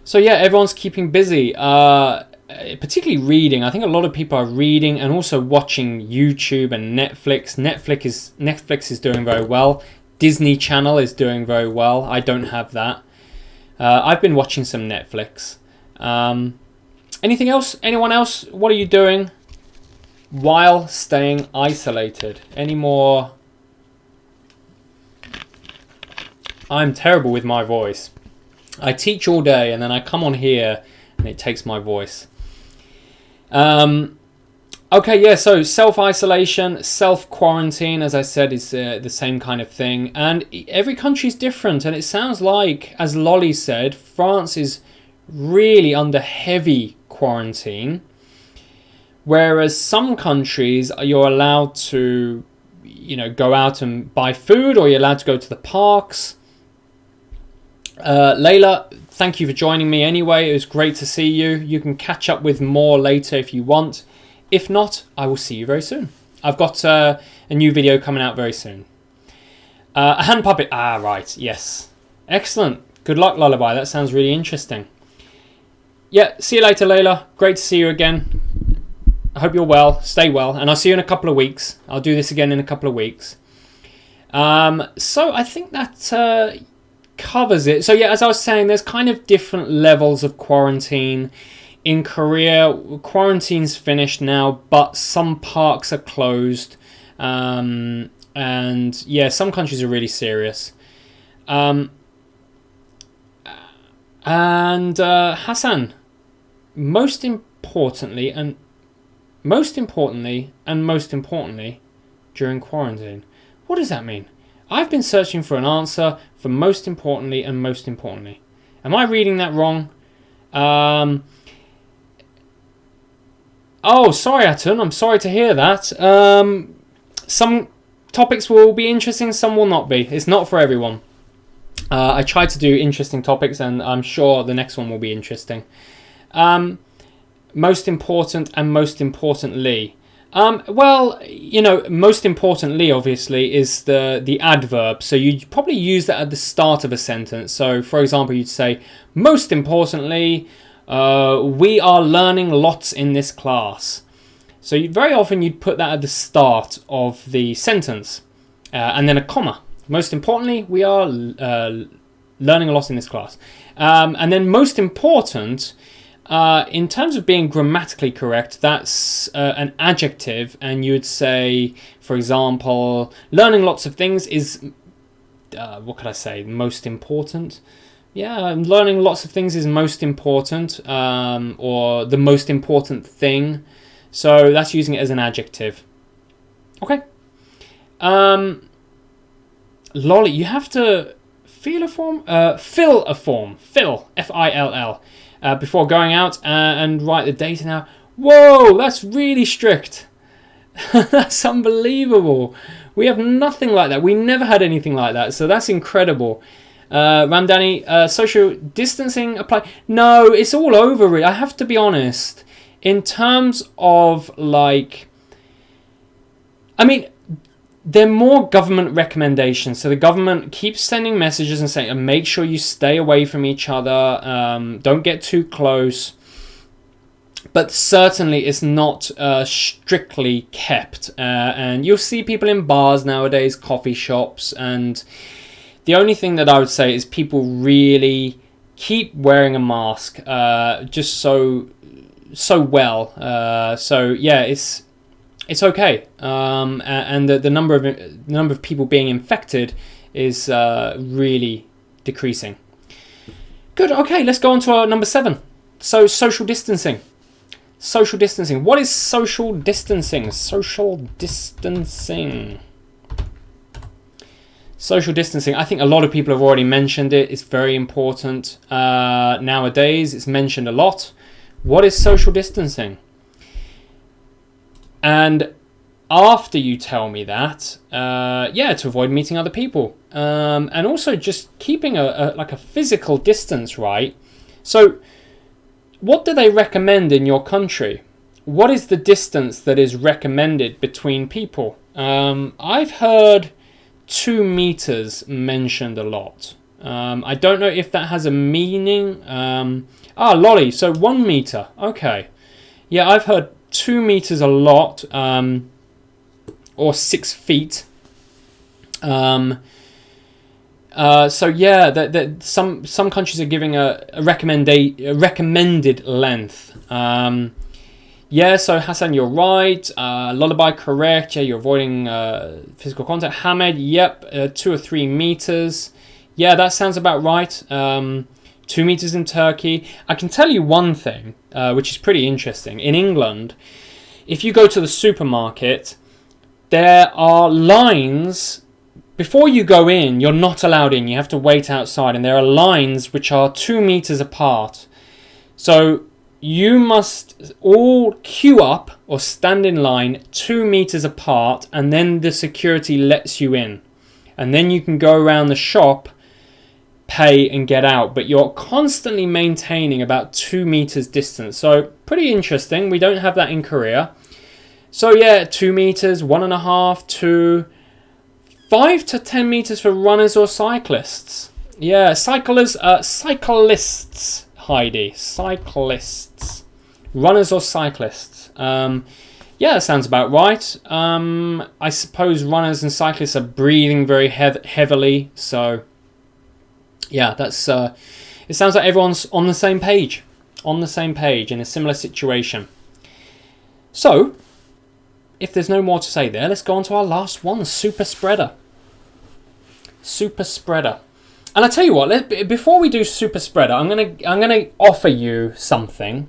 So yeah, everyone's keeping busy, particularly reading. I think a lot of people are reading and also watching YouTube and Netflix. Netflix is doing very well. Disney Channel is doing very well. I don't have that. I've been watching some Netflix. Anything else? Anyone else? What are you doing while staying isolated? Any more? I'm terrible with my voice. I teach all day and then I come on here and it takes my voice. Okay, yeah, so self-isolation, self-quarantine, as I said, is the same kind of thing. And every country is different. And it sounds like, as Lolly said, France is really under heavy quarantine. Whereas some countries, you're allowed to, go out and buy food, or you're allowed to go to the parks. Layla, thank you for joining me anyway. It was great to see you. You can catch up with more later if you want. If not, I will see you very soon. I've got a new video coming out very soon. A hand puppet. Right. Yes. Excellent. Good luck, Lullaby. That sounds really interesting. Yeah, see you later, Layla. Great to see you again. I hope you're well. Stay well. And I'll see you in a couple of weeks. I'll do this again in a couple of weeks. So I think that covers it. So yeah, as I was saying, there's kind of different levels of quarantine. In Korea, quarantine's finished now, but some parks are closed. And yeah, some countries are really serious. And Hassan, most importantly, during quarantine. What does that mean? I've been searching for an answer for most importantly and most importantly. Am I reading that wrong? Oh, sorry, Atun. I'm sorry to hear that. Some topics will be interesting, some will not be. It's not for everyone. I tried to do interesting topics, and I'm sure the next one will be interesting. Most important and most importantly. Well, most importantly, obviously, is the adverb. So you'd probably use that at the start of a sentence. So, for example, you'd say, most importantly, we are learning lots in this class. So very often you'd put that at the start of the sentence, and then a comma. Most importantly, we are learning a lot in this class. And then most important, in terms of being grammatically correct, that's an adjective, and you would say, for example, learning lots of things is, what could I say, most important? Yeah, learning lots of things is most important, or the most important thing. So that's using it as an adjective. Okay. Lolly, you have to fill a form, F-I-L-L, before going out and write the data now. Whoa, that's really strict. That's unbelievable. We have nothing like that. We never had anything like that. So that's incredible. Ramdani, social distancing apply? No, it's all over it. I have to be honest. In terms of there are more government recommendations. So the government keeps sending messages and saying, make sure you stay away from each other. Don't get too close. but certainly it's not strictly kept. And you'll see people in bars nowadays, coffee shops, and the only thing that I would say is people really keep wearing a mask just so well. So yeah, it's okay. And the number of people being infected is really decreasing. Good. Okay, let's go on to our number 7. So social distancing. Social distancing. What is social distancing? Social distancing. Social distancing. I think a lot of people have already mentioned it. It's very important nowadays. It's mentioned a lot. What is social distancing? And after you tell me that, to avoid meeting other people, and also just keeping a physical distance, right? So, what do they recommend in your country? What is the distance that is recommended between people? I've heard 2 meters mentioned a lot. I don't know if that has a meaning. Lolly, so 1 meter. Okay. Yeah, I've heard 2 meters a lot, or 6 feet. So yeah, some countries are giving a recommended length. Yeah, so Hassan, you're right. Lullaby, correct. Yeah, you're avoiding physical contact. Hamed, yep, 2 or 3 meters. Yeah, that sounds about right. 2 meters in Turkey. I can tell you one thing, which is pretty interesting. In England, if you go to the supermarket, there are lines. Before you go in, you're not allowed in. You have to wait outside. And there are lines which are 2 meters apart. So you must all queue up or stand in line 2 meters apart. And then the security lets you in. And then you can go around the shop, pay and get out. But you're constantly maintaining about 2 meters distance. So pretty interesting. We don't have that in Korea. So yeah, 2 meters, 1.5, 2... 5 to 10 meters for runners or cyclists. Yeah, cyclists, Heidi. Cyclists. Runners or cyclists. Yeah, that sounds about right. I suppose runners and cyclists are breathing very heavily. So, yeah, that's. It sounds like everyone's on the same page. On the same page in a similar situation. So, if there's no more to say there, let's go on to our last one, super spreader. Super spreader. And I tell you what, before we do super spreader, I'm gonna offer you something.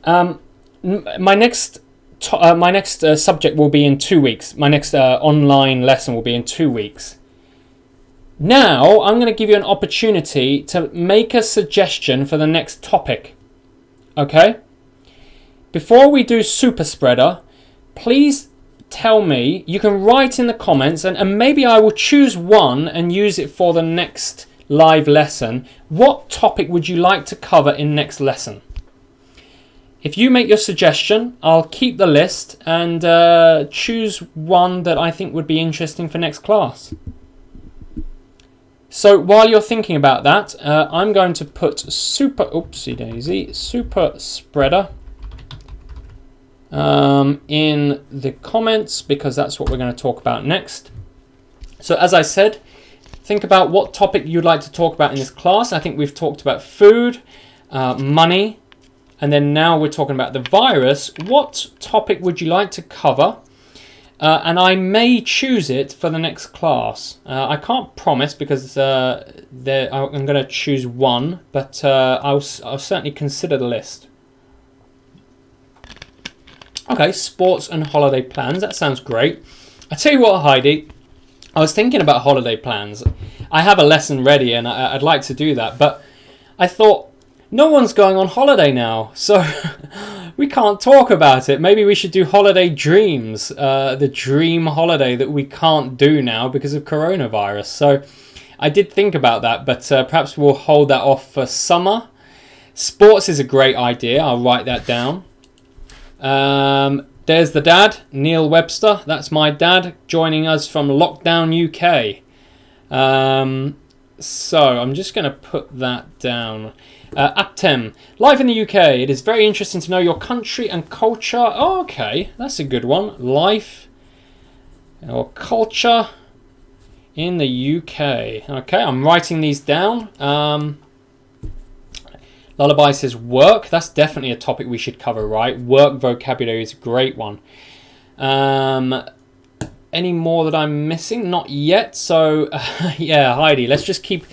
My next subject will be in 2 weeks. My next online lesson will be in 2 weeks. Now I'm going to give you an opportunity to make a suggestion for the next topic. Okay? Before we do super spreader, please tell me, you can write in the comments and maybe I will choose one and use it for the next live lesson. What topic would you like to cover in next lesson? If you make your suggestion, I'll keep the list and choose one that I think would be interesting for next class. So while you're thinking about that, I'm going to put super spreader in the comments because that's what we're going to talk about next. So as I said, think about what topic you'd like to talk about in this class. I think we've talked about food, money, and then now we're talking about the virus. What topic would you like to cover? And I may choose it for the next class. I can't promise because I'm going to choose one, but I'll certainly consider the list. Okay, sports and holiday plans. That sounds great. I tell you what, Heidi, I was thinking about holiday plans. I have a lesson ready and I'd like to do that, but I thought no one's going on holiday now, so we can't talk about it. Maybe we should do holiday dreams, the dream holiday that we can't do now because of coronavirus. So I did think about that, but perhaps we'll hold that off for summer. Sports is a great idea. I'll write that down. There's the dad, Neil Webster. That's my dad joining us from Lockdown UK. So I'm just going to put that down. Aptem, live in the UK. It is very interesting to know your country and culture. Oh, okay, that's a good one. Life or culture in the UK. Okay, I'm writing these down. Lullaby says work. That's definitely a topic we should cover, right? Work vocabulary is a great one. Any more that I'm missing? Not yet. So, yeah, Heidi, let's just keep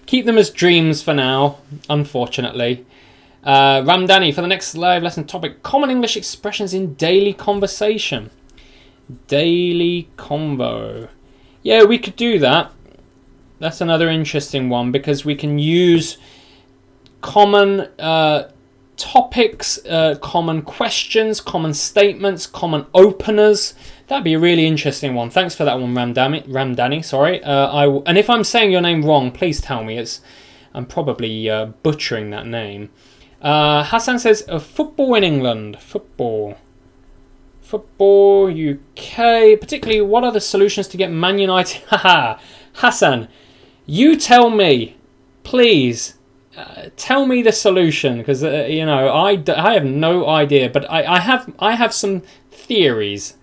them as dreams for now, unfortunately. Ramdani, for the next live lesson topic, common English expressions in daily conversation. Daily convo. Yeah, we could do that. That's another interesting one because we can use common topics, common questions, common statements, common openers. That'd be a really interesting one. Thanks for that one, Ramdani. Sorry. And if I'm saying your name wrong, please tell me. I'm probably butchering that name. Hassan says football in England. Football UK. Particularly, what are the solutions to get Man United? Haha, Hassan, you tell me, please. Tell me the solution because I have no idea, but I have some theories.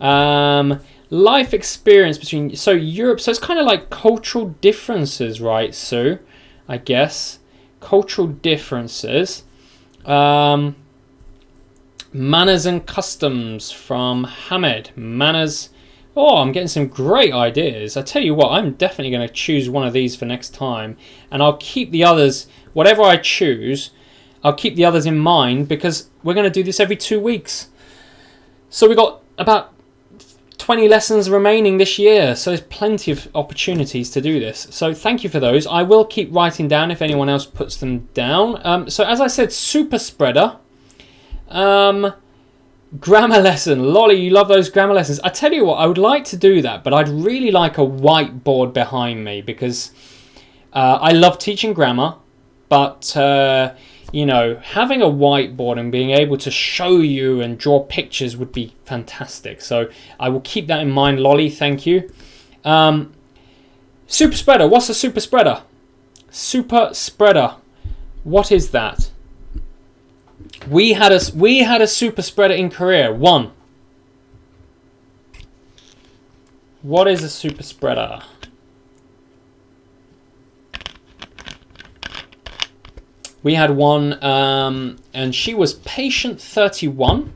Life experience between Europe, so it's kind of like cultural differences, right, Sue? I guess cultural differences. Manners and customs from Hamed. Manners. Oh, I'm getting some great ideas. I tell you what, I'm definitely going to choose one of these for next time, and I'll keep the others. Whatever I choose, I'll keep the others in mind because we're going to do this every 2 weeks. So we've got about 20 lessons remaining this year, so there's plenty of opportunities to do this. So thank you for those. I will keep writing down if anyone else puts them down. So as I said, super spreader. Grammar lesson. Lolly, you love those grammar lessons. I tell you what, I would like to do that, but I'd really like a whiteboard behind me because I love teaching grammar, but having a whiteboard and being able to show you and draw pictures would be fantastic. So I will keep that in mind, Lolly. Thank you. Super spreader. What's a super spreader? Super spreader. What is that? We had a super spreader in Korea. One. What is a super spreader? We had one, and she was patient 31.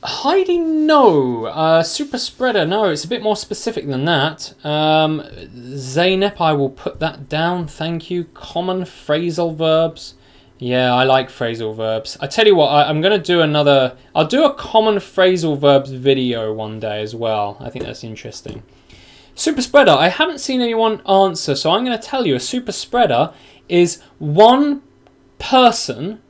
Heidi, no. Super spreader, no. It's a bit more specific than that. Zaynep, I will put that down. Thank you. Common phrasal verbs. Yeah, I like phrasal verbs. I tell you what, I'm going to do another. I'll do a common phrasal verbs video one day as well. I think that's interesting. Super spreader. I haven't seen anyone answer, so I'm going to tell you. A super spreader is one person.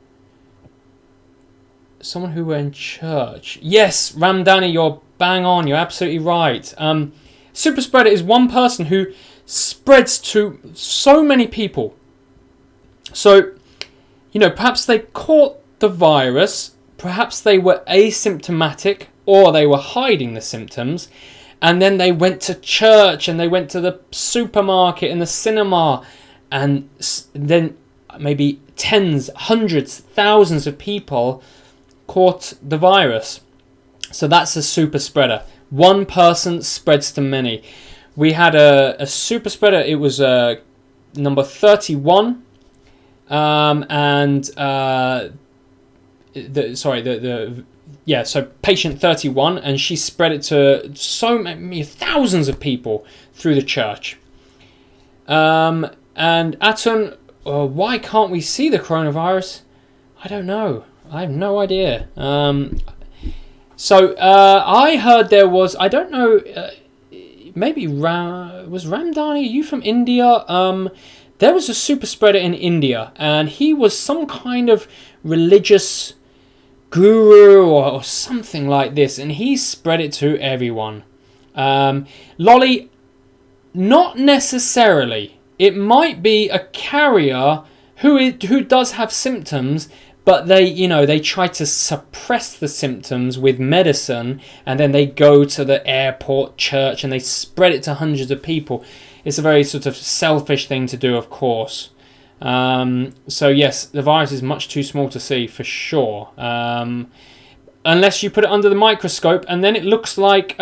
Someone who were in church. Yes, Ramdani, you're bang on. You're absolutely right. Super spreader is one person who spreads to so many people. So, perhaps they caught the virus, perhaps they were asymptomatic, or they were hiding the symptoms, and then they went to church, and they went to the supermarket and the cinema, and then maybe tens, hundreds, thousands of people caught the virus. So that's a super spreader. One person spreads to many. We had a super spreader. It was number 31, so patient 31, and she spread it to so many thousands of people through the church. And Atun, why can't we see the coronavirus? I don't know. I have no idea. So I heard there was, I don't know, maybe was Ramdani, are you from India? There was a super spreader in India, and he was some kind of religious guru or something like this, and he spread it to everyone. Lolly, not necessarily. It might be a carrier who does have symptoms, but they try to suppress the symptoms with medicine, and then they go to the airport, church, and they spread it to hundreds of people. It's a very sort of selfish thing to do, of course. So yes, the virus is much too small to see for sure. Unless you put it under the microscope, and then it looks like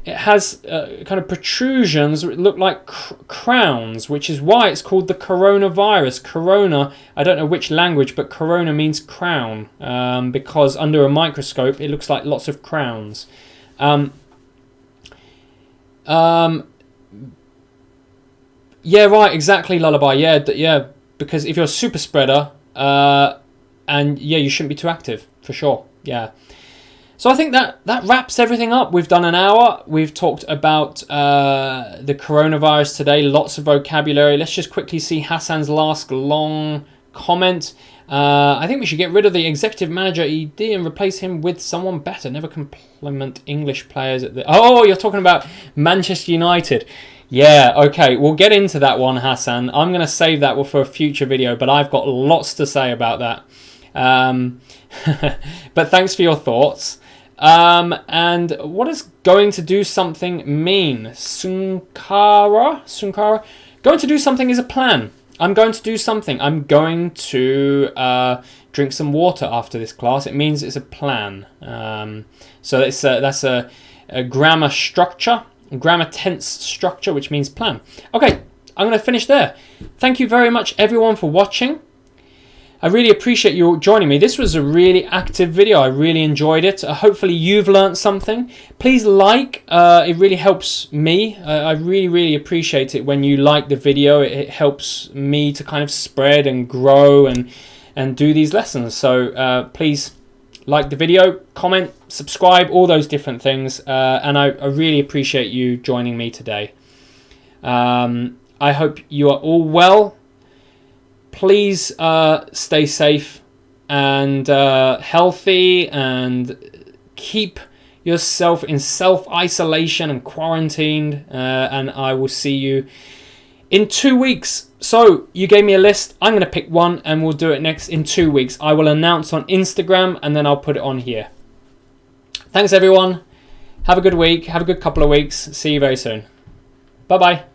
it has kind of protrusions that look like crowns, which is why it's called the coronavirus. Corona, I don't know which language, but corona means crown, because under a microscope it looks like lots of crowns. Yeah, right, exactly, Lullaby. Yeah, because if you're a super spreader, and yeah, you shouldn't be too active, for sure. Yeah. So I think that wraps everything up. We've done an hour. We've talked about the coronavirus today. Lots of vocabulary. Let's just quickly see Hassan's last long comment. I think we should get rid of the executive manager ED and replace him with someone better. Never compliment English players at the... Oh, you're talking about Manchester United. Yeah, okay. We'll get into that one, Hassan. I'm going to save that for a future video, but I've got lots to say about that. But thanks for your thoughts. And what does going to do something mean? Sunkara? Going to do something is a plan. I'm going to do something. I'm going to drink some water after this class. It means it's a plan. So that's a grammar structure, grammar tense structure, which means plan. Okay, I'm going to finish there. Thank you very much, everyone, for watching. I really appreciate you joining me. This was a really active video. I really enjoyed it. Hopefully you've learned something. Please like. It really helps me. I really appreciate it when you like the video. It helps me to kind of spread and grow and do these lessons. So please like the video, comment, subscribe, all those different things. And I really appreciate you joining me today. I hope you are all well. Please stay safe and healthy, and keep yourself in self-isolation and quarantined. And I will see you in 2 weeks. So you gave me a list. I'm going to pick one and we'll do it next in 2 weeks. I will announce on Instagram and then I'll put it on here. Thanks, everyone. Have a good week. Have a good couple of weeks. See you very soon. Bye-bye.